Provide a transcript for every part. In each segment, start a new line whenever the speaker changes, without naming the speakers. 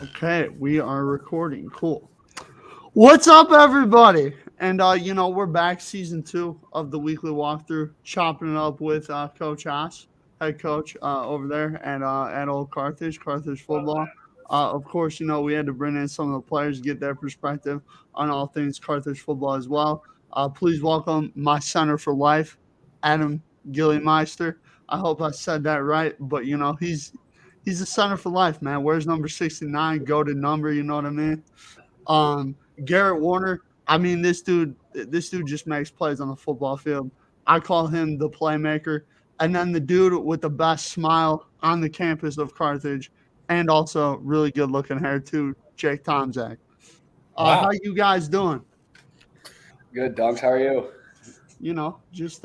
Okay, we are recording. Cool. What's up, everybody? And we're back, season 2 of the weekly walkthrough, chopping it up with Coach Haas, head coach over there at old Carthage Football. Of course, we had to bring in some of the players, get their perspective on all things Carthage football as well. Please welcome my center for life, Adam Gilliemeister. I hope I said that right, but he's a center for life, man. Where's number 69? Goated number, you know what I mean? Um, Garrett Warner. I mean, this dude just makes plays on the football field. I call him the playmaker. And then the dude with the best smile on the campus of Carthage, and also really good looking hair too, Jake Tomzak. How
Wow.
you guys doing?
Good, Dunks. How are you?
Just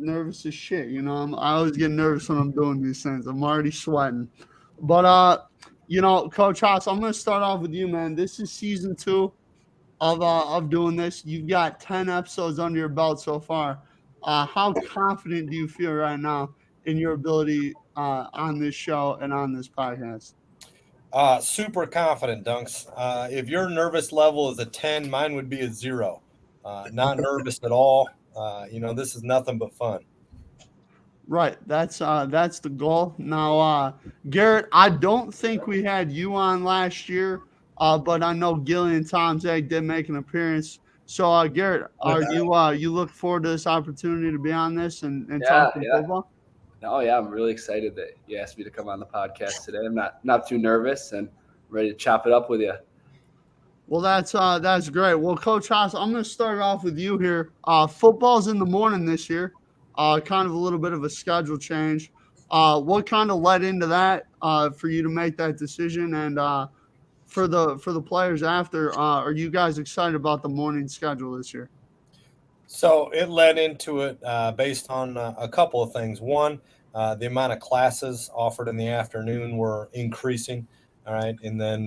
nervous as shit. I always get nervous when I'm doing these things. I'm already sweating. But Coach Haas, I'm gonna start off with you, man. This is season 2 of doing this. You've got 10 episodes under your belt so far. How confident do you feel right now in your ability on this show and on this podcast?
Super confident, Dunks. If your nervous level is a 10, mine would be a 0. Not nervous at all. This is nothing but fun.
Right, that's the goal. Now, Garrett, I don't think we had you on last year, but I know Gilly and Tom's Egg did make an appearance. So, Garrett, are you look forward to this opportunity to be on this and talk
Yeah,
some
yeah.
football?
Oh, yeah. I'm really excited that you asked me to come on the podcast today. I'm not too nervous and ready to chop it up with you.
Well, that's great. Well, Coach Haas, I'm going to start off with you here. Football's in the morning this year. Kind of a little bit of a schedule change. What kind of led into that for you to make that decision, and for the players after, are you guys excited about the morning schedule this year?
So it led into it based on a couple of things. One, the amount of classes offered in the afternoon were increasing. All right, and then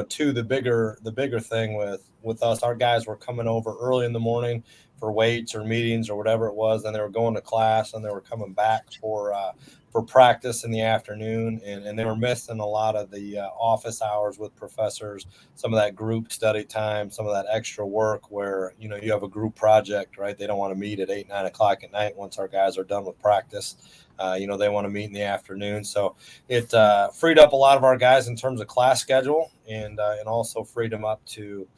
two, the bigger thing with us, our guys were coming over early in the morning for weights or meetings or whatever it was, and they were going to class and they were coming back for practice in the afternoon, and they were missing a lot of the office hours with professors, some of that group study time, some of that extra work where you have a group project, right? They don't want to meet at 8, 9 o'clock at night once our guys are done with practice. They want to meet in the afternoon, so it freed up a lot of our guys in terms of class schedule, and also freed them up to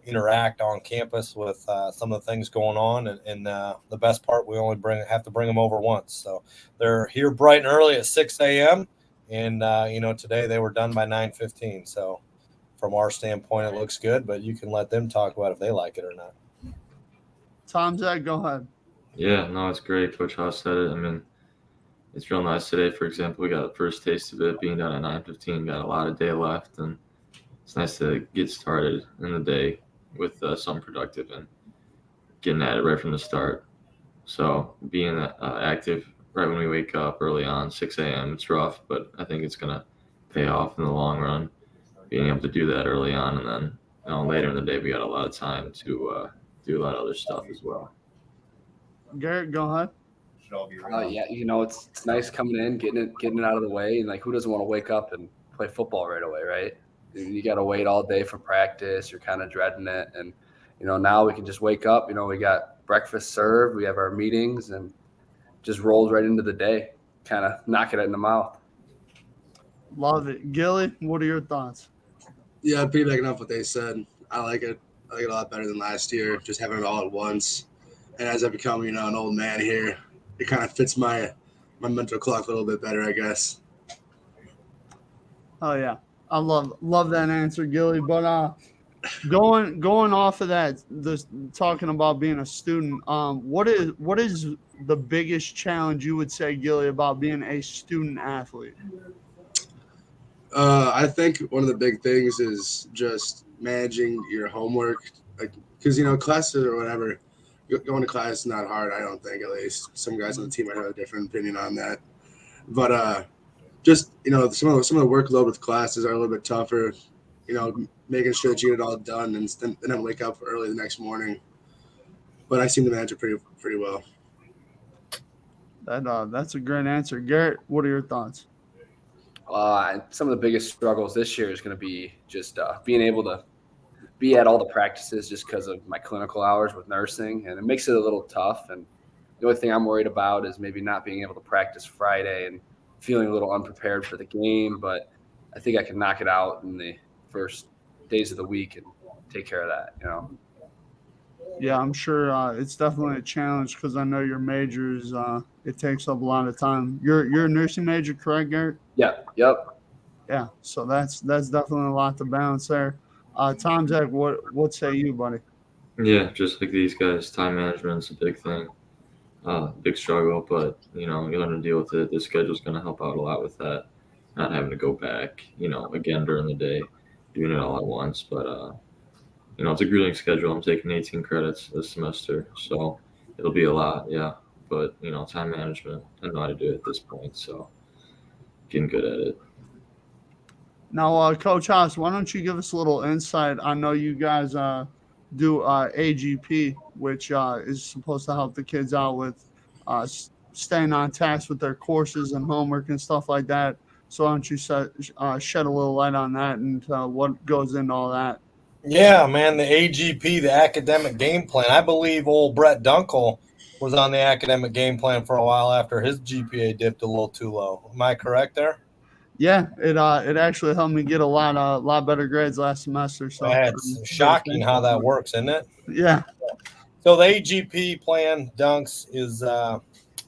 interact on campus with some of the things going on. And the best part, we only have to bring them over once. So they're here bright and early at 6 a.m. And, today they were done by 9:15. So from our standpoint, it looks good, but you can let them talk about if they like it or not.
Tom Zach, go ahead.
Yeah, no, it's great. Coach Haas said it. I mean, it's real nice today. For example, we got the first taste of it being done at 9:15. Got a lot of day left, and it's nice to get started in the day with something productive and getting at it right from the start. So being active right when we wake up early on, 6 a.m. It's rough, but I think it's gonna pay off in the long run. Being able to do that early on, and then later in the day we got a lot of time to do a lot of other stuff as well.
Garrett, go ahead.
Yeah, it's nice coming in, getting it out of the way, and like who doesn't want to wake up and play football right away, right? You got to wait all day for practice. You're kind of dreading it, and now we can just wake up. We got breakfast served, we have our meetings, and just rolls right into the day. Kind of knock it in the mouth.
Love it. Gilly, what are your thoughts?
Yeah, piggybacking off what they said, I like it. I like it a lot better than last year, just having it all at once. And as I become, an old man here, it kind of fits my mental clock a little bit better, I guess.
Oh yeah, I love that answer, Gilly. But going off of that, this talking about being a student, what is the biggest challenge you would say, Gilly, about being a student athlete?
I think one of the big things is just managing your homework, like because classes or whatever. Going to class is not hard, I don't think. At least some guys on the team might have a different opinion on that. But just some of the workload with classes are a little bit tougher. Making sure that you get it all done and then wake up early the next morning. But I seem to manage it pretty well.
That's a great answer, Garrett. What are your thoughts?
And some of the biggest struggles this year is going to be just being able to be at all the practices just because of my clinical hours with nursing, and it makes it a little tough. And the only thing I'm worried about is maybe not being able to practice Friday and feeling a little unprepared for the game. But I think I can knock it out in the first days of the week and take care of that, you know.
Yeah, I'm sure it's definitely a challenge because I know your major is it takes up a lot of time. You're a nursing major, correct, Garrett?
Yeah. Yep.
Yeah, so that's definitely a lot to balance there. Tom, Zach, what say you, buddy?
Yeah, just like these guys, time management's a big thing, big struggle. But you learn to deal with it. The schedule's going to help out a lot with that. Not having to go back, again during the day, doing it all at once. But it's a grueling schedule. I'm taking 18 credits this semester, so it'll be a lot, yeah. But time management, I know how to do it at this point, so getting good at it.
Now, Coach Haas, why don't you give us a little insight? I know you guys do AGP, which is supposed to help the kids out with staying on task with their courses and homework and stuff like that. So why don't you shed a little light on that and what goes into all that?
Yeah, man, the AGP, the academic game plan. I believe old Brett Dunkel was on the academic game plan for a while after his GPA dipped a little too low. Am I correct there?
Yeah, it actually helped me get a lot better grades last semester. So
It's shocking how that works, isn't it?
Yeah.
So the AGP plan, Dunks, is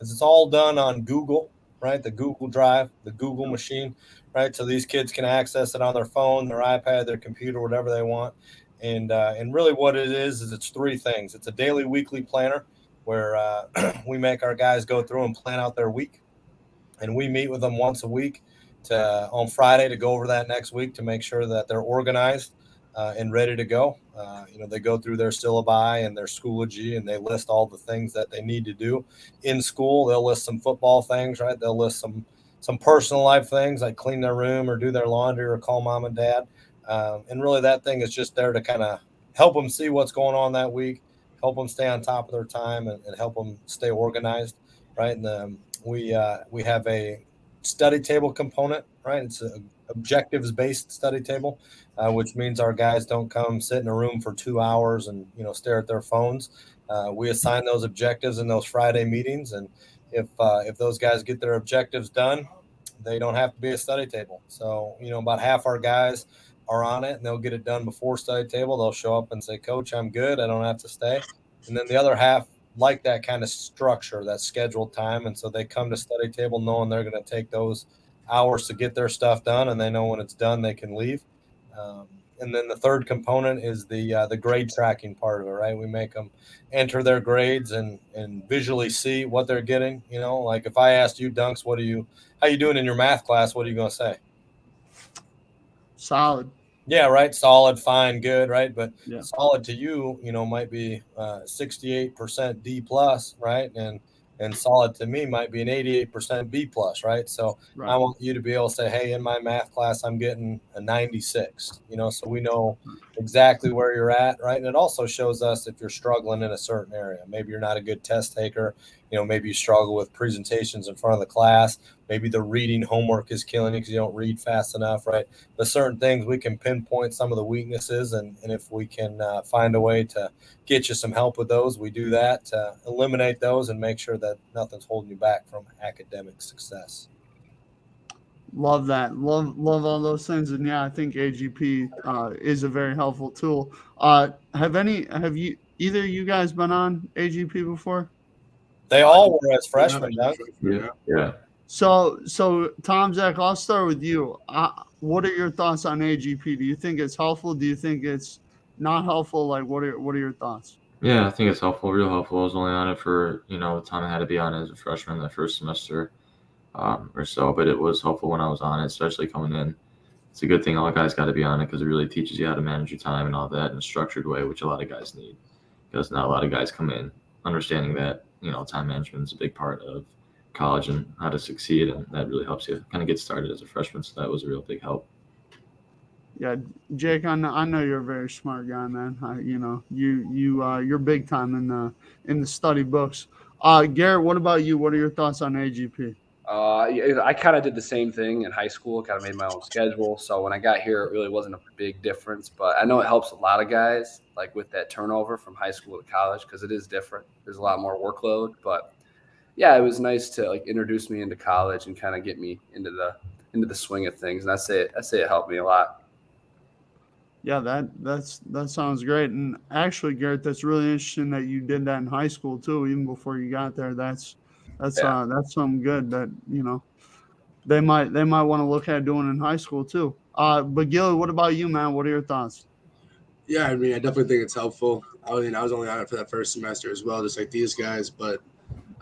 it's all done on Google, right? The Google Drive, the Google machine, right? So these kids can access it on their phone, their iPad, their computer, whatever they want. And really what it is it's three things. It's a daily, weekly planner where we make our guys go through and plan out their week. And we meet with them once a week on Friday to go over that next week to make sure that they're organized and ready to go. They go through their syllabi and their Schoology, and they list all the things that they need to do in school. They'll list some football things, right? They'll list some personal life things like clean their room or do their laundry or call mom and dad. And really that thing is just there to kind of help them see what's going on that week, help them stay on top of their time and help them stay organized, right? And we have a study table component, right? It's an objectives-based study table, which means our guys don't come sit in a room for 2 hours and stare at their phones. We assign those objectives in those Friday meetings, and if those guys get their objectives done, they don't have to be a study table. So about half our guys are on it, and they'll get it done before study table. They'll show up and say, "Coach, I'm good. I don't have to stay." And then the other half like that kind of structure, that scheduled time. And so they come to study table knowing they're going to take those hours to get their stuff done, and they know when it's done, they can leave. And then the third component is the grade tracking part of it, right? We make them enter their grades and visually see what they're getting. Like if I asked you, Dunks, how you doing in your math class? What are you going to say?
Solid.
Yeah, right. Solid, fine, good, right? But
yeah.
Solid to you, might be 68% D plus, right? And solid to me might be an 88% B plus, right? So I want you to be able to say, hey, in my math class, I'm getting a 96, so we know exactly where you're at, right? And it also shows us if you're struggling in a certain area. Maybe you're not a good test taker. Maybe you struggle with presentations in front of the class. Maybe the reading homework is killing you because you don't read fast enough, right? But certain things we can pinpoint some of the weaknesses, and if we can find a way to get you some help with those, we do that to eliminate those and make sure that nothing's holding you back from academic success.
Love that. Love all those things. And yeah, I think AGP is a very helpful tool. Have you either of you guys been on AGP before?
They all were as freshmen.
Yeah.
So Tom, Zach, I'll start with you. What are your thoughts on AGP? Do you think it's helpful? Do you think it's not helpful? Like, what are your thoughts?
Yeah, I think it's helpful, real helpful. I was only on it for, the time I had to be on it as a freshman that first semester or so, but it was helpful when I was on it, especially coming in. It's a good thing all guys got to be on it because it really teaches you how to manage your time and all that in a structured way, which a lot of guys need, because not a lot of guys come in understanding that, time management is a big part of college and how to succeed, and that really helps you kind of get started as a freshman. So that was a real big help.
Yeah, Jake, I know you're a very smart guy, man. You're big time in the study books. Garrett, what about you? What are your thoughts on AGP?
I kind of did the same thing in high school, kind of made my own schedule. So when I got here, it really wasn't a big difference. But I know it helps a lot of guys, like with that turnover from high school to college, because it is different. There's a lot more workload. But yeah, it was nice to like introduce me into college and kind of get me into the swing of things. And I say it helped me a lot.
Yeah, that sounds great. And actually, Garrett, that's really interesting that you did that in high school too, even before you got there. That's something good that, you know, they might want to look at doing in high school too. But Gilly, what about you, man? What are your thoughts?
Yeah, I mean, I definitely think it's helpful. I was only on it for that first semester as well, just like these guys, but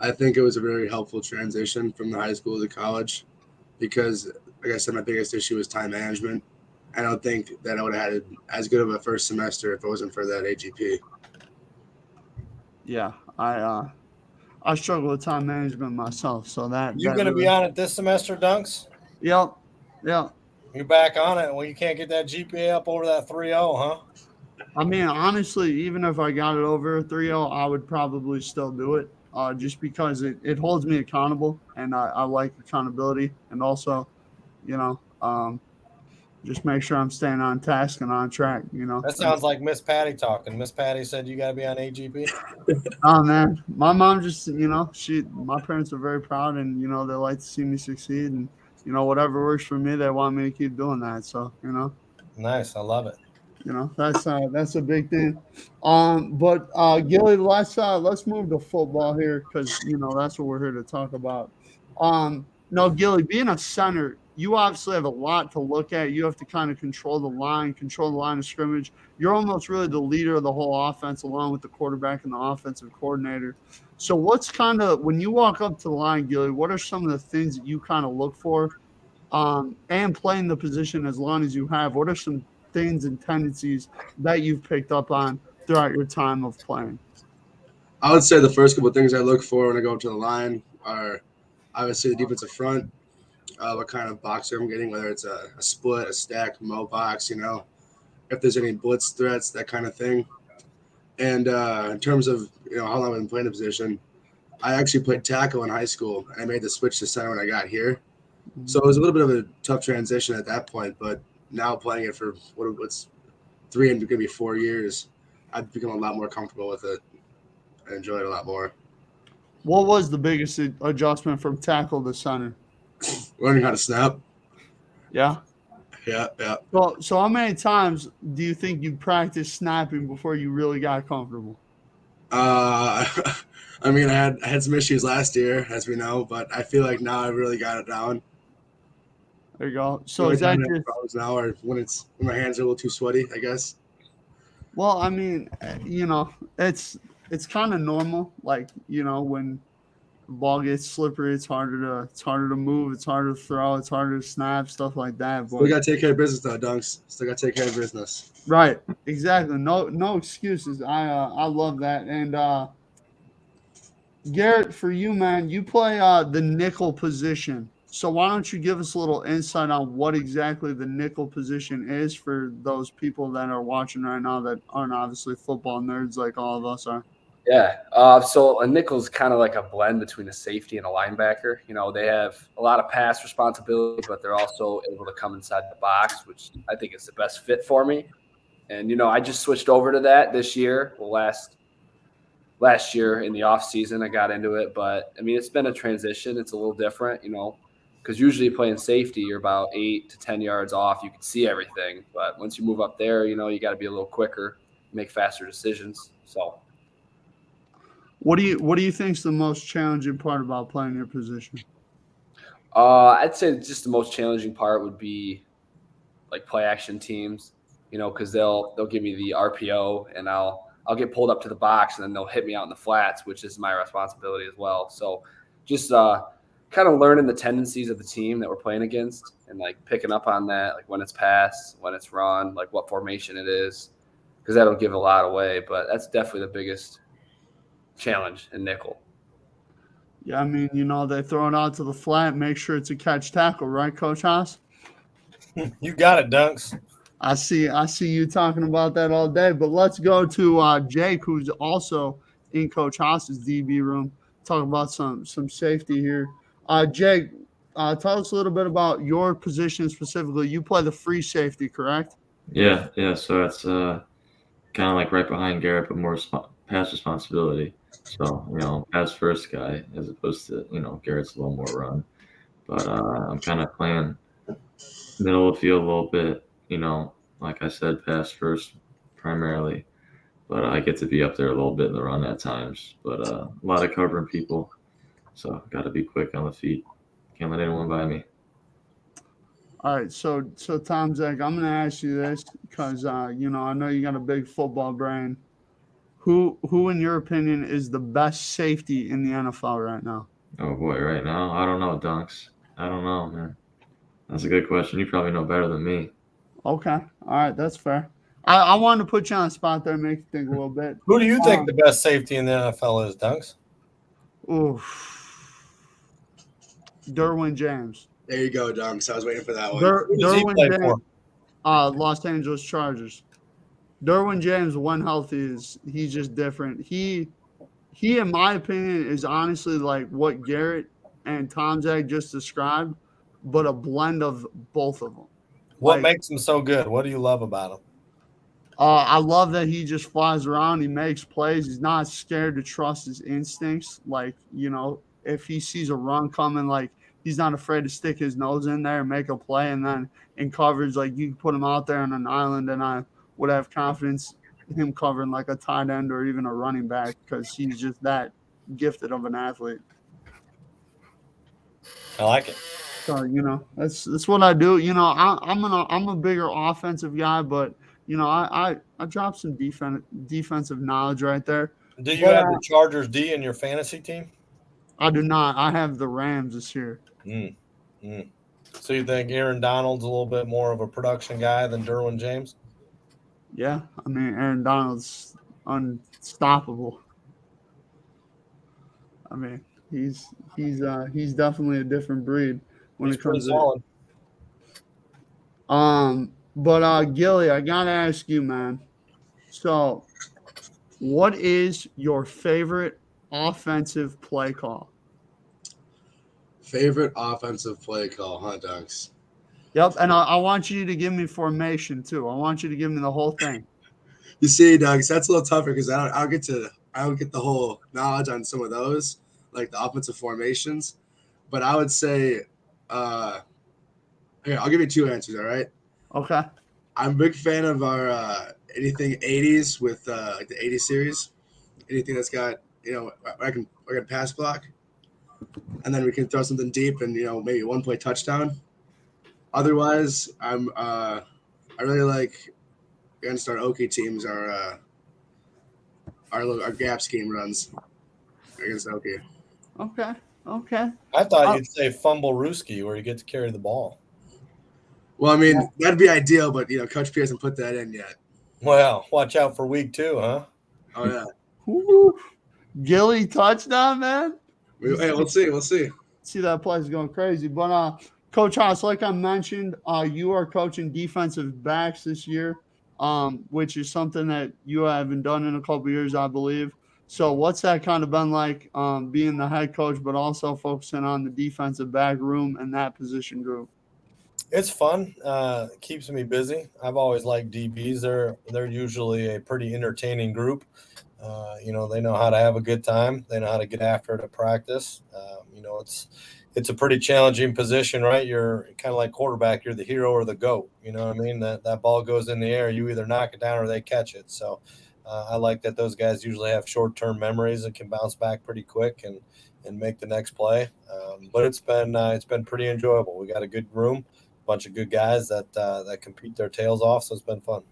I think it was a very helpful transition from the high school to college because, like I said, my biggest issue was time management. I don't think that I would have had as good of a first semester if it wasn't for that AGP.
Yeah, I struggle with time management myself, so
You
that
going to
really,
be on it this semester, Dunks?
Yep.
You're back on it. Well, you can't get that GPA up over that 3.0, huh?
I mean, honestly, even if I got it over a 3.0, I would probably still do it. Just because it holds me accountable, and I like accountability, and also, you know, just make sure I'm staying on task and on track. You know.
That sounds like Miss Patty talking. Miss Patty said you got to be on AGP.
Oh man, my mom just, you know, my parents are very proud, and you know they like to see me succeed, and you know whatever works for me, they want me to keep doing that. So you know.
Nice. I love it.
You know, that's a big thing. But Gilly, let's move to football here because you know that's what we're here to talk about. No, Gilly, being a center, you obviously have a lot to look at. You have to kind of control the line of scrimmage. You're almost really the leader of the whole offense, along with the quarterback and the offensive coordinator. So, what's kind of when you walk up to the line, Gilly? What are some of the things that you kind of look for? And playing the position as long as you have, what are some things and tendencies that you've picked up on throughout your time of playing?
I would say the first couple of things I look for when I go up to the line are obviously the defensive front, what kind of boxer I'm getting, whether it's a split, a stack, mo box, you know, if there's any blitz threats, that kind of thing. And in terms of, you know, how long I've been playing the position, I actually played tackle in high school, and I made the switch to center when I got here. So it was a little bit of a tough transition at that point, but now playing it for what's 3 and going to be 4 years, I've become a lot more comfortable with it. I enjoy it a lot more.
What was the biggest adjustment from tackle to center?
Learning how to snap.
Yeah.
Yeah.
So how many times do you think you practiced snapping before you really got comfortable?
I mean, I had some issues last year, as we know, but I feel like now I really got it down.
There you go. So is that just
now, or when my hands are a little too sweaty, I guess?
Well, I mean, you know, it's kind of normal. Like, you know, when the ball gets slippery, it's harder to move, it's harder to throw, it's harder to snap, stuff like that.
Still got to take care of business, though, Dunks. Still got to take care of business.
Right. Exactly. No excuses. I love that. And Garrett, for you, man, you play the nickel position. So why don't you give us a little insight on what exactly the nickel position is for those people that are watching right now that aren't obviously football nerds like all of us are?
Yeah. So a nickel's kind of like a blend between a safety and a linebacker. You know, they have a lot of pass responsibility, but they're also able to come inside the box, which I think is the best fit for me. And, you know, I just switched over to that this year. Well, last year in the off season, I got into it, but I mean, it's been a transition. It's a little different, you know, because usually playing safety, you're about 8 to 10 yards off. You can see everything, but once you move up there, you know, you got to be a little quicker, make faster decisions. So,
what do you think is the most challenging part about playing your position?
I'd say just the most challenging part would be like play action teams, you know, because they'll give me the RPO and I'll get pulled up to the box and then they'll hit me out in the flats, which is my responsibility as well. So just kind of learning the tendencies of the team that we're playing against and like picking up on that, like when it's pass, when it's run, like what formation it is, because that'll give a lot away. But that's definitely the biggest challenge in nickel.
Yeah, I mean, you know, they throw it out to the flat, make sure it's a catch tackle, right, Coach Haas?
You got it, Dunks.
I see you talking about that all day. But let's go to Jake, who's also in Coach Haas's DB room, talk about some safety here. Jake, tell us a little bit about your position specifically. You play the free safety, correct?
Yeah. So it's kind of like right behind Garrett, but more pass responsibility. So pass first guy as opposed to Garrett's a little more run. But I'm kind of playing middle of the field a little bit. Like I said, pass first primarily. But I get to be up there a little bit in the run at times. But a lot of covering people, so got to be quick on the feet. Can't let anyone by me.
All right, so Tom, Zach, I'm gonna ask you this because I know you got a big football brain. Who in your opinion is the best safety in the NFL right now?
Oh boy, right now I don't know, Dunks. I don't know, man. That's a good question. You probably know better than me.
Okay, all right, that's fair. I wanted to put you on the spot there, make you think a little bit.
Who do you think the best safety in the NFL is, Dunks?
Oof. Darwin James.
There you go, Dunks. I was waiting for that one.
Who does he
Darwin
play
James,
for?
Los Angeles Chargers. Darwin James, when healthy, he's just different. He, in my opinion, is honestly like what Garrett and Tom Zach just described, but a blend of both of them.
What makes him so good? What do you love about him?
I love that he just flies around. He makes plays. He's not scared to trust his instincts. Like, if he sees a run coming, like he's not afraid to stick his nose in there and make a play. And then in coverage, like you put him out there on an island, and I would have confidence him covering like a tight end or even a running back because he's just that gifted of an athlete.
I like it.
So that's what I do. I'm a bigger offensive guy, but I dropped some defensive knowledge right there.
Do you have the Chargers D in your fantasy team?
I do not. I have the Rams this year.
So you think Aaron Donald's a little bit more of a production guy than Derwin James?
Yeah, I mean Aaron Donald's unstoppable. I mean he's definitely a different breed when it comes to. But Gilly, I gotta ask you, man. So, what is your favorite offensive play call?
Favorite offensive play call, huh, Dunks?
Yep, and I want you to give me formation too. I want you to give me the whole thing.
You see, Dunks, that's a little tougher because I don't get the whole knowledge on some of those, like the offensive formations. But I would say, here, I'll give you two answers. All right.
Okay.
I'm a big fan of our anything 80s with like the 80s series. Anything that's got I can pass block, and then we can throw something deep and maybe one play touchdown. Otherwise, I really like against our Okie teams our gap scheme runs against Okie.
Okay.
I thought you'd say fumble Rooski, where you get to carry the ball.
Well, I mean, that'd be ideal, but Coach Pierce hasn't put that in yet.
Well, watch out for week 2, huh?
Oh yeah.
Woo. Gilly touchdown, man.
Hey, we'll see.
See that play is going crazy. But Coach Haas, like I mentioned, you are coaching defensive backs this year, which is something that you haven't done in a couple of years, I believe. So what's that kind of been like being the head coach, but also focusing on the defensive back room and that position group?
It's fun. It keeps me busy. I've always liked DBs. They're usually a pretty entertaining group. They know how to have a good time. They know how to get after it at practice. It's a pretty challenging position, right? You're kind of like quarterback. You're the hero or the GOAT. You know what I mean? That ball goes in the air. You either knock it down or they catch it. So I like that those guys usually have short-term memories and can bounce back pretty quick and make the next play. But it's been pretty enjoyable. We got a good room, a bunch of good guys that compete their tails off. So it's been fun.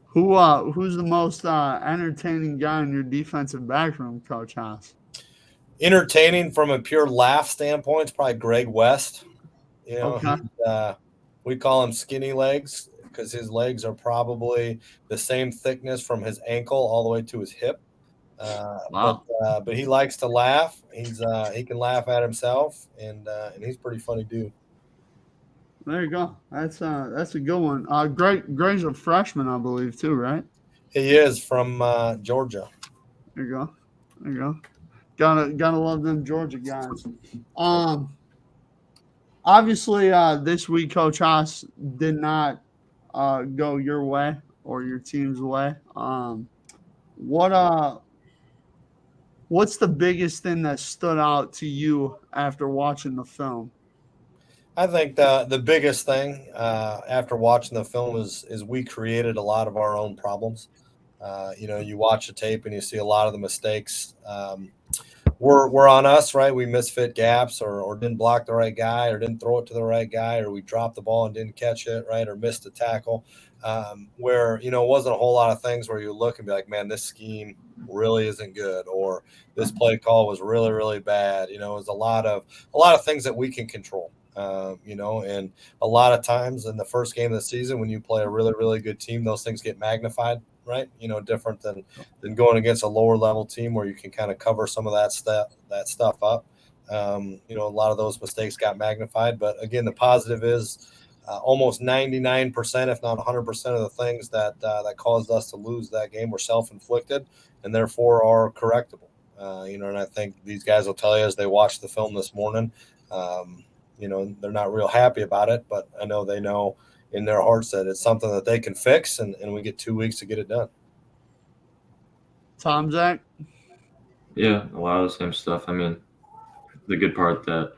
Who's the most entertaining guy in your defensive back room, Coach Haas?
Entertaining from a pure laugh standpoint is probably Greg West.
Okay.
We call him skinny legs because his legs are probably the same thickness from his ankle all the way to his hip.
Wow.
But he likes to laugh. He can laugh at himself, and he's a pretty funny dude.
There you go. That's a good one. Greg's a freshman, I believe, too, right?
He is from Georgia.
There you go. Gotta love them Georgia guys. Obviously, this week Coach Haas did not go your way or your team's way. What what's the biggest thing that stood out to you after watching the film?
I think the biggest thing after watching the film is we created a lot of our own problems. You watch the tape and you see a lot of the mistakes were on us, right? We misfit gaps or didn't block the right guy or didn't throw it to the right guy or we dropped the ball and didn't catch it, right? Or missed a tackle. Where, it wasn't a whole lot of things where you look and be like, man, this scheme really isn't good, or this play call was really, really bad. It was a lot of things that we can control. And a lot of times in the first game of the season, when you play a really, really good team, those things get magnified, right? Different than going against a lower level team where you can kind of cover some of that stuff up. A lot of those mistakes got magnified, but again, the positive is almost 99%, if not 100% of the things that caused us to lose that game were self-inflicted and therefore are correctable. And I think these guys will tell you as they watch the film this morning, they're not real happy about it, but I know they know in their hearts that it's something that they can fix, and we get 2 weeks to get it done.
Tom, Zach?
Yeah, a lot of the same stuff. I mean, the good part that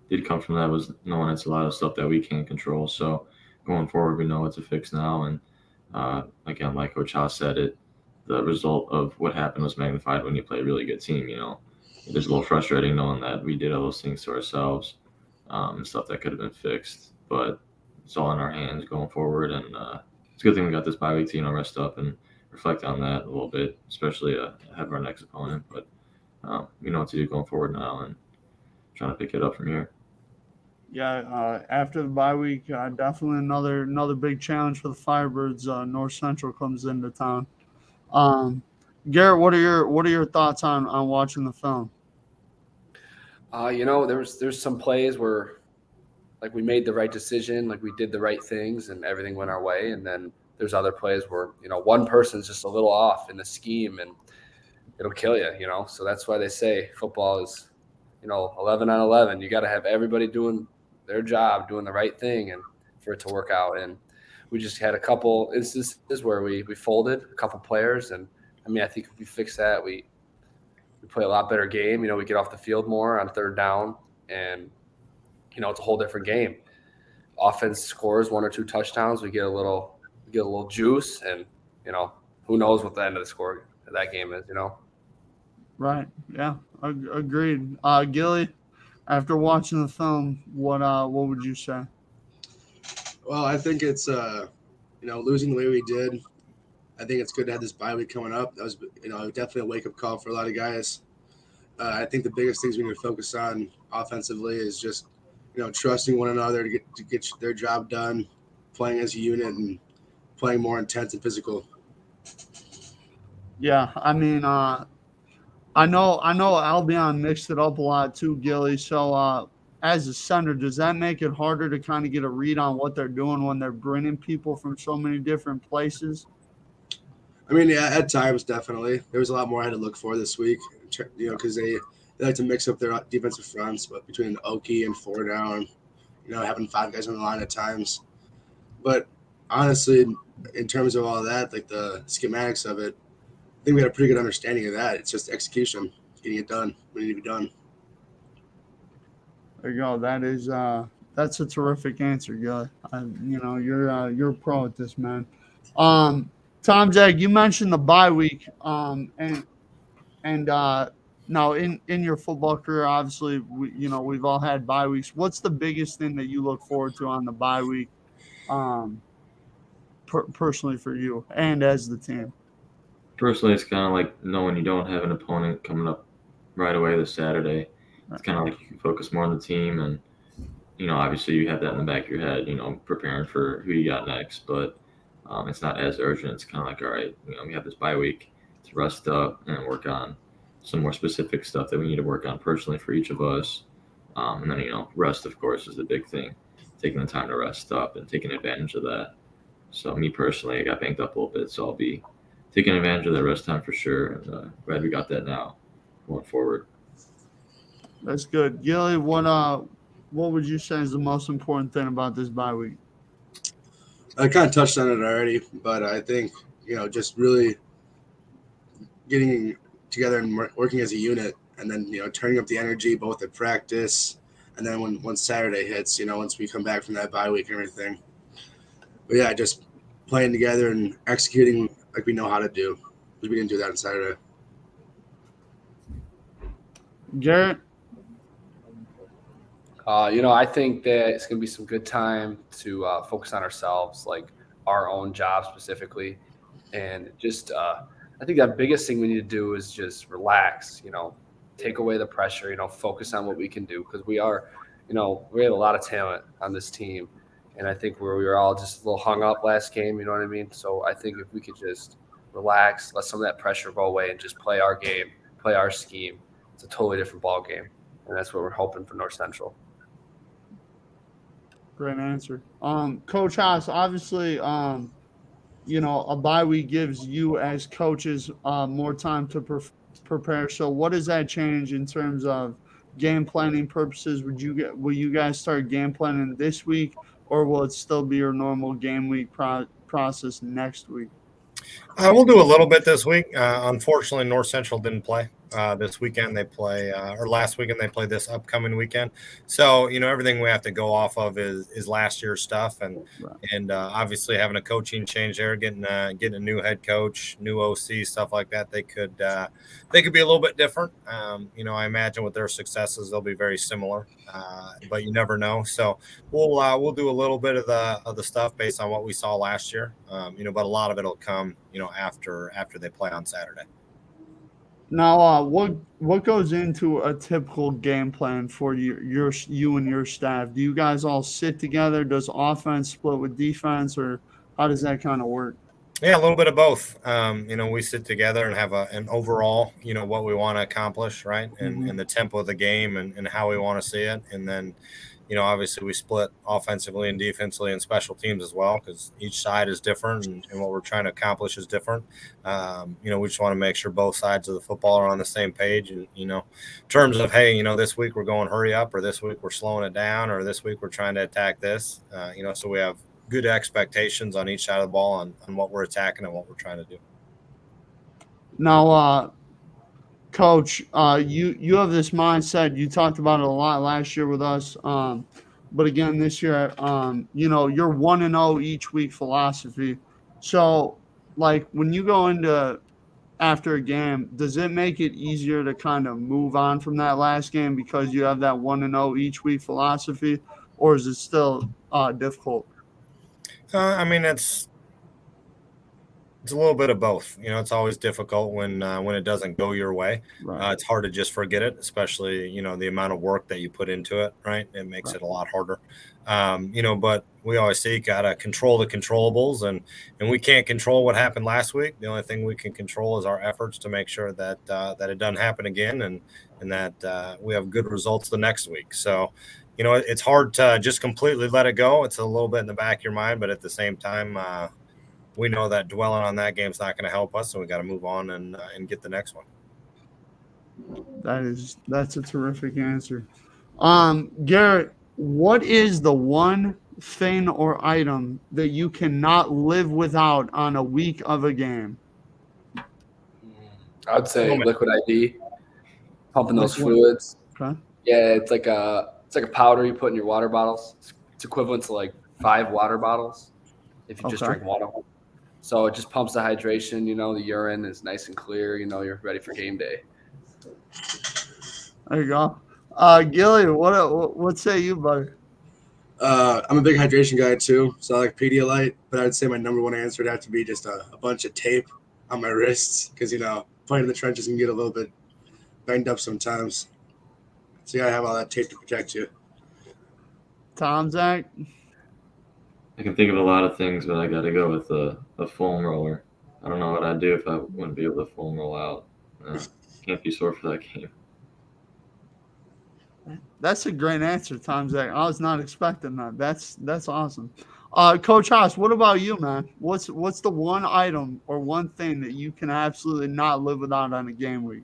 did come from that was knowing it's a lot of stuff that we can't control. So going forward, we know what to fix now. And again, like Coach Haas said, the result of what happened was magnified when you play a really good team. It is a little frustrating knowing that we did all those things to ourselves and stuff that could have been fixed. But it's all in our hands going forward. And it's a good thing we got this bye week to rest up and reflect on that a little bit, especially ahead of our next opponent. But we know what to do going forward now and trying to pick it up from here.
Yeah, after the bye week, definitely another big challenge for the Firebirds. North Central comes into town. Garrett, what are your thoughts on watching the film?
There's some plays where like we made the right decision, like we did the right things and everything went our way. And then there's other plays where, one person's just a little off in the scheme and it'll kill you, So that's why they say football is, 11 on 11. You got to have everybody doing their job, doing the right thing and for it to work out. And we just had a couple instances where we folded a couple players. And I think if we fix that, we play a lot better game. We get off the field more on third down and, it's a whole different game. Offense scores 1 or 2 touchdowns. We get a little juice and, who knows what the end of the score of that game is,
Right. Yeah. Agreed. Gilly, after watching the film, what would you say?
Well, I think it's losing the way we did. I think it's good to have this bye week coming up. That was definitely a wake up call for a lot of guys. I think the biggest things we need to focus on offensively is just trusting one another to get their job done, playing as a unit and playing more intense and physical.
Yeah, I know Albion mixed it up a lot too, Gilly. So as a center, does that make it harder to kind of get a read on what they're doing when they're bringing people from so many different places?
Yeah, at times definitely. There was a lot more I had to look for this week, because they like to mix up their defensive fronts, but between Oki and 4 down, having 5 guys on the line at times. But honestly, in terms of all that, like the schematics of it, I think we had a pretty good understanding of that. It's just execution, getting it done. We need to be done.
There you go. That's a terrific answer, Gilly. You're a pro at this, man. Tom, Jack, you mentioned the bye week, and now in your football career, obviously, we've all had bye weeks. What's the biggest thing that you look forward to on the bye week, personally for you and as the team?
Personally, it's kind of like knowing you don't have an opponent coming up right away this Saturday. It's kind of like you can focus more on the team, and obviously you have that in the back of your head, preparing for who you got next, but it's not as urgent. It's kind of like, all right, we have this bye week to rest up and work on some more specific stuff that we need to work on personally for each of us. And then, rest, of course, is the big thing, taking the time to rest up and taking advantage of that. So me personally, I got banged up a little bit, so I'll be taking advantage of that rest time for sure. And glad we got that now. going forward.
That's good. Gilly, what would you say is the most important thing about this bye week?
I kind of touched on it already, but I think, just really getting together and working as a unit, and then, turning up the energy both at practice and then once Saturday hits, once we come back from that bye week and everything. But yeah, just playing together and executing like we know how to do, because we didn't do that on Saturday.
Garrett?
I think that it's going to be some good time to focus on ourselves, like our own job specifically. And just, I think that biggest thing we need to do is just relax, take away the pressure, focus on what we can do. Because we have a lot of talent on this team. And I think we were all just a little hung up last game, you know what I mean? So I think if we could just relax, let some of that pressure go away and just play our game, play our scheme, it's a totally different ball game. And that's what we're hoping for North Central.
Great answer. Coach Haas, obviously, a bye week gives you as coaches more time to prepare. So what does that change in terms of game planning purposes? Will you guys start game planning this week, or will it still be your normal game week process next week?
We'll do a little bit this week. Unfortunately, North Central didn't play this weekend. They play, or last weekend, they play this upcoming weekend. So, everything we have to go off of is last year's stuff. And
Right.
and obviously having a coaching change there, getting a new head coach, new OC, stuff like that, they could be a little bit different. I imagine with their successes, they'll be very similar, but you never know. So we'll do a little bit of the stuff based on what we saw last year, but a lot of it'll come, after they play on Saturday.
Now, what goes into a typical game plan for you and your staff? Do you guys all sit together? Does offense split with defense, or how does that kind of work?
Yeah, a little bit of both. We sit together and have an overall, what we want to accomplish, right? And the tempo of the game and how we want to see it. And then, obviously we split offensively and defensively and special teams as well, because each side is different and what we're trying to accomplish is different. We just want to make sure both sides of the football are on the same page. And, in terms of, hey, this week we're going hurry up, or this week we're slowing it down, or this week we're trying to attack this, so we have good expectations on each side of the ball on what we're attacking and what we're trying to do.
Now, Coach, you have this mindset. You talked about it a lot last year with us, but again this year, you're 1-0 each week philosophy. So, like when you go into after a game, does it make it easier to kind of move on from that last game because you have that 1-0 each week philosophy, or is it still difficult?
It's a little bit of both. It's always difficult when it doesn't go your way.
Right.
It's hard to just forget it, especially, the amount of work that you put into it, right? It makes it a lot harder. But we always say you got to control the controllables, and we can't control what happened last week. The only thing we can control is our efforts to make sure that it doesn't happen again and that we have good results the next week. So, it's hard to just completely let it go. It's a little bit in the back of your mind, but at the same time, we know that dwelling on that game is not going to help us, so we got to move on and get the next one.
That's a terrific answer. Garrett, what is the one thing or item that you cannot live without on a week of a game?
I'd say liquid IV, pumping those fluids.
Okay.
Yeah, it's like a powder you put in your water bottles. It's equivalent to like 5 water bottles if you just drink water. So it just pumps the hydration, the urine is nice and clear, you're ready for game day.
There you go. Gilly, what say you, buddy?
I'm a big hydration guy too, so I like Pedialyte, but I would say my number one answer would have to be just a bunch of tape on my wrists, because, playing in the trenches can get a little bit banged up sometimes. So you gotta have all that tape to protect you.
Tom, Zach?
I can think of a lot of things, but I got to go with a foam roller. I don't know what I'd do if I wouldn't be able to foam roll out. Can't be sore for that game.
That's a great answer, Tom, Zach. I was not expecting that. That's awesome. Coach Haas, what about you, man? What's the one item or one thing that you can absolutely not live without on a game week?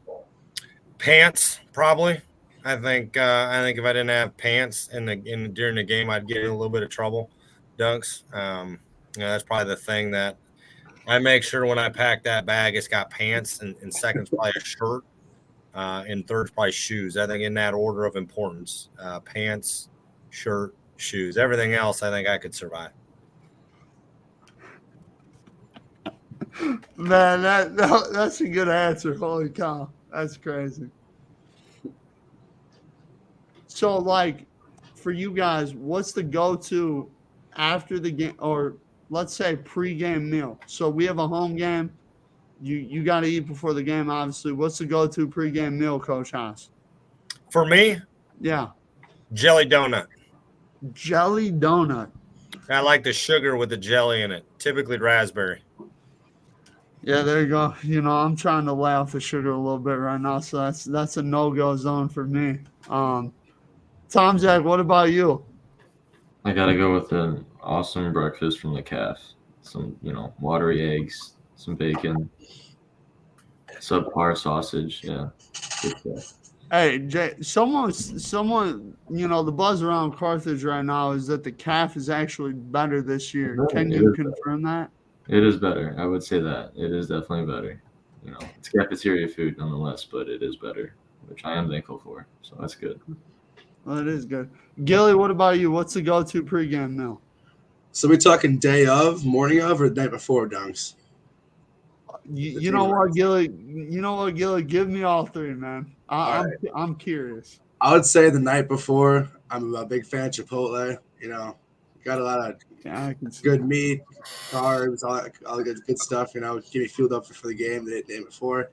Pants, probably. I think if I didn't have pants during the game, I'd get in a little bit of trouble. Dunks. That's probably the thing that I make sure when I pack that bag, it's got pants, and second's probably a shirt, and third's probably shoes. I think in that order of importance: pants, shirt, shoes. Everything else, I think I could survive.
Man, that's a good answer. Holy cow. That's crazy. So, like, for you guys, what's the go-to after the game, or let's say pre-game meal? So we have a home game. You got to eat before the game, obviously. What's the go-to pre-game meal, Coach Haas?
For me,
Yeah.
jelly donut.
Jelly donut.
I like the sugar with the jelly in it, typically raspberry.
Yeah, there you go. I'm trying to lay off the sugar a little bit right now, so that's a no-go zone for me. Tom Zach, what about you?
I gotta go with an awesome breakfast from the calf. Some, watery eggs, some bacon, subpar sausage. Yeah, good stuff.
Hey, Jay, someone, the buzz around Carthage right now is that the calf is actually better this year. Can you confirm that?
It is better. I would say that. It is definitely better. It's cafeteria food nonetheless, but it is better, which I am thankful for. So that's good.
Well, it is good. Gilly, what about you? What's the go-to pregame meal?
So we talking day of, morning of, or the night before, Dunks?
You know what, Gilly? Give me all three, man. I'm curious.
I would say the night before. I'm a big fan of Chipotle. Got a lot of good meat, carbs, all the good stuff. Get me fueled up for the game the day before.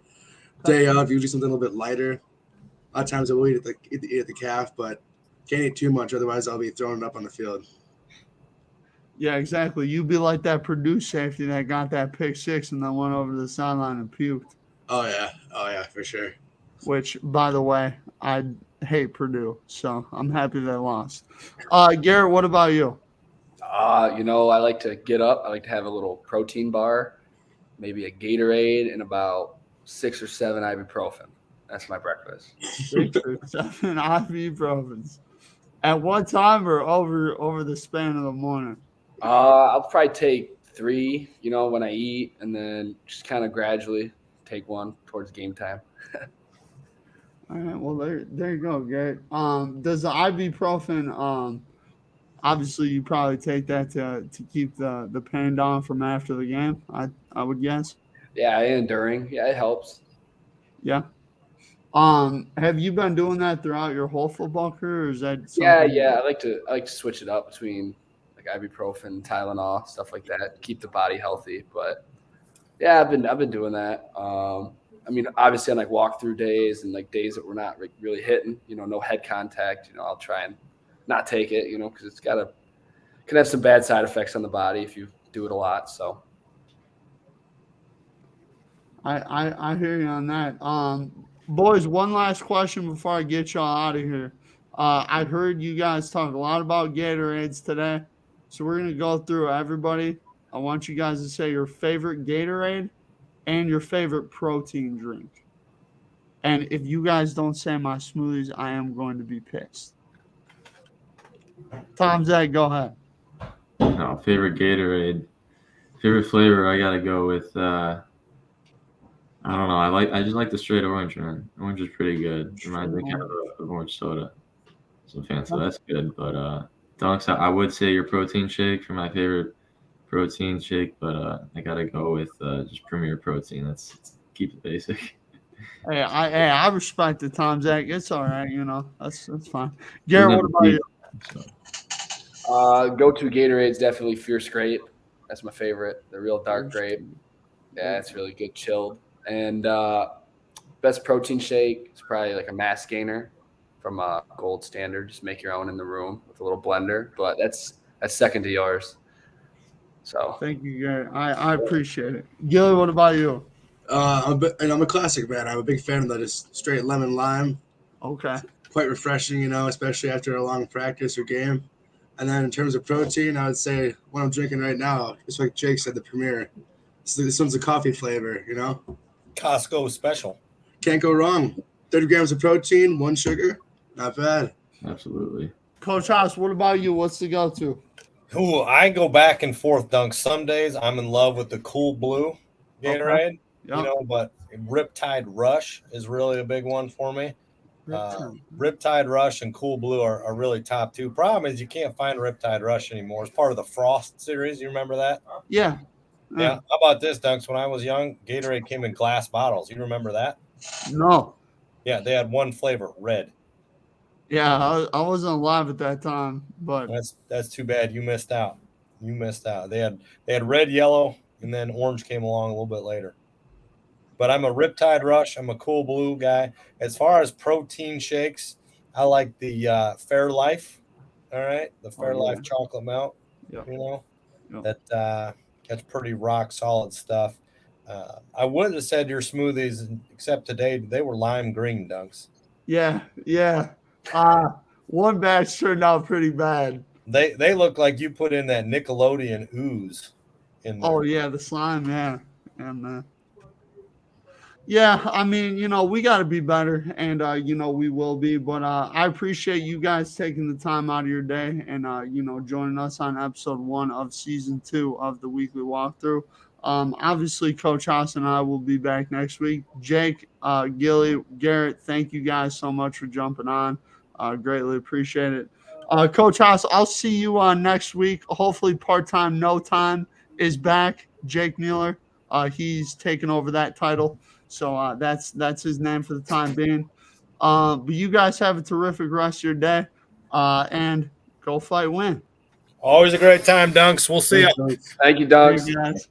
Day of, usually something a little bit lighter. A lot of times I will eat at the calf, but can't eat too much, otherwise I'll be throwing it up on the field.
Yeah, exactly. You'd be like that Purdue safety that got that pick six and then went over to the sideline and puked.
Oh yeah, for sure.
Which, by the way, I hate Purdue, so I'm happy they lost. Garrett, what about you?
I like to get up. I like to have a little protein bar, maybe a Gatorade, and about 6 or 7 ibuprofen. That's my breakfast.
6 or 7 ibuprofens. At one time or over the span of the morning?
I'll probably take 3, when I eat, and then just kind of gradually take one towards game time.
All right, well, there you go, Garrett. Does the ibuprofen, obviously you probably take that to keep the pain down from after the game, I would guess?
Yeah, and during. Yeah, it helps.
Yeah. Have you been doing that throughout your whole football career, or is that something?
Yeah. I like to switch it up between like ibuprofen, Tylenol, stuff like that. Keep the body healthy. But yeah, I've been doing that. Obviously on like walkthrough days and like days that we're not really hitting, no head contact. I'll try and not take it, because it's can have some bad side effects on the body if you do it a lot. So.
I hear you on that. Boys, one last question before I get y'all out of here. I heard you guys talk a lot about Gatorades today, so we're gonna go through everybody. I want you guys to say your favorite Gatorade and your favorite protein drink. And if you guys don't say my smoothies, I am going to be pissed. Tom Zach, go ahead.
No, favorite Gatorade, favorite flavor. I gotta go with. I don't know. I just like the straight orange, man. Orange is pretty good. Reminds me kind of orange soda. Some fancy. That's good. But Dunks, I would say your protein shake for my favorite protein shake, but I gotta go with just Premier Protein. Let's keep it basic.
Hey, I respect it, Tom Zach. It's all right, That's fine. Garrett, what about you?
Go-to Gatorade's definitely Fierce Grape. That's my favorite. The real dark grape. Yeah, it's really good, chilled. And best protein shake is probably like a mass gainer from Gold Standard. Just make your own in the room with a little blender. But that's second to yours. So
thank you, Garrett. I appreciate it. Gilly, what about you?
I'm a classic man. I'm a big fan of that just straight lemon lime.
Okay.
Quite refreshing, especially after a long practice or game. And then in terms of protein, I would say what I'm drinking right now, just like Jake said, the Premier. This one's a coffee flavor,
Costco special.
Can't go wrong. 30 grams of protein, 1 sugar. Not bad.
Absolutely.
Coach House, what about you? What's the go-to?
Ooh, I go back and forth, Dunk. Some days I'm in love with the Cool Blue Gatorade,
Yeah.
but Riptide Rush is really a big one for me.
Riptide.
Riptide Rush and Cool Blue are really top two. Problem is you can't find Riptide Rush anymore. It's part of the Frost series. You remember that?
Yeah.
Yeah. How about this, Dunks? When I was young, Gatorade came in glass bottles. You remember that?
No.
Yeah, they had one flavor, red.
Yeah, I wasn't alive at that time, but
That's too bad. You missed out. You missed out. They had red, yellow, and then orange came along a little bit later. But I'm a Riptide Rush. I'm a Cool Blue guy. As far as protein shakes, I like the Fairlife. All right, the Fairlife chocolate melt.
Yeah.
That's pretty rock solid stuff. I would have said your smoothies, except today they were lime green, Dunks.
yeah. One batch turned out pretty bad.
They look like you put in that Nickelodeon ooze in there.
Oh yeah, the slime, yeah. And yeah, I mean, we got to be better, and we will be. But I appreciate you guys taking the time out of your day and joining us on episode 1 of season 2 of the weekly walkthrough. Obviously, Coach Haas and I will be back next week. Jake, Gilly, Garrett, thank you guys so much for jumping on. Greatly appreciate it. Coach Haas, I'll see you next week. Hopefully, part-time, no time is back. Jake Mueller, he's taken over that title. So that's his name for the time being. But you guys have a terrific rest of your day, and go fight win.
Always a great time, Dunks. We'll see you.
Thank you, Dogs.
Thank you guys.